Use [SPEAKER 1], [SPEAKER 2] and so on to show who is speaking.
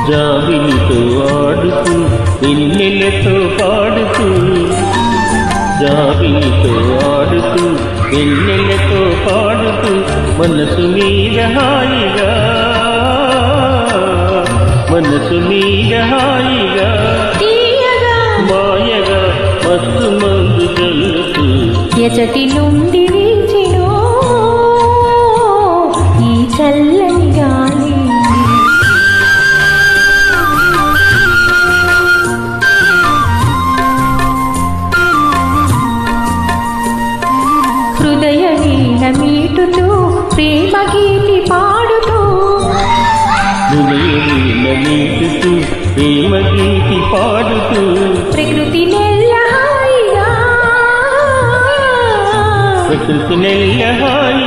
[SPEAKER 1] జాబిలితో ఆడుతూ వెన్నెలతో పాడుతూ జాబిలితో ఆడుతూ వెన్నెలతో పాడుతూ మనసు మీద హాయిగా మనసు మీద హాయిగా మాయగా మస్తు మందు జల్లుతూ
[SPEAKER 2] ఎచటి నుండి వీచినో ఈ చల్లని గాలి హృదయ వీణ మీటుతూ ప్రేమ గీతి పాడుతూ
[SPEAKER 1] హృదయ వీణ మీటుతూ ప్రేమ గీతి పాడుతూ
[SPEAKER 2] ప్రకృతి నెల్ల హాయిగా
[SPEAKER 1] ప్రకృతి నెల్ల హాయి